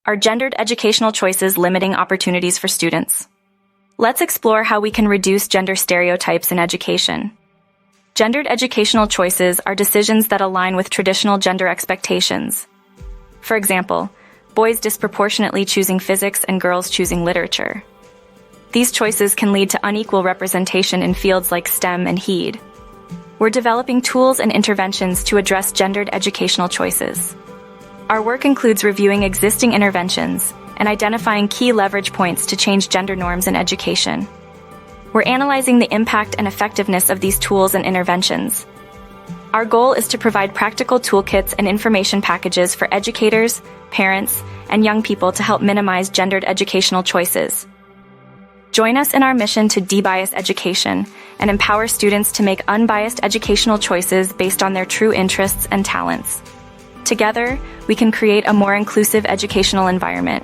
Are gendered educational choices limiting opportunities for students? Let's explore how we can reduce gender stereotypes in education. Gendered educational choices are decisions that align with traditional gender expectations. For example, boys disproportionately choosing physics and girls choosing literature. These choices can lead to unequal representation in fields like STEM and HED. We're developing tools and interventions to address gendered educational choices. Our work includes reviewing existing interventions and identifying key leverage points to change gender norms in education. We're analyzing the impact and effectiveness of these tools and interventions. Our goal is to provide practical toolkits and information packages for educators, parents, and young people to help minimize gendered educational choices. Join us in our mission to debias education and empower students to make unbiased educational choices based on their true interests and talents. Together, we can create a more inclusive educational environment.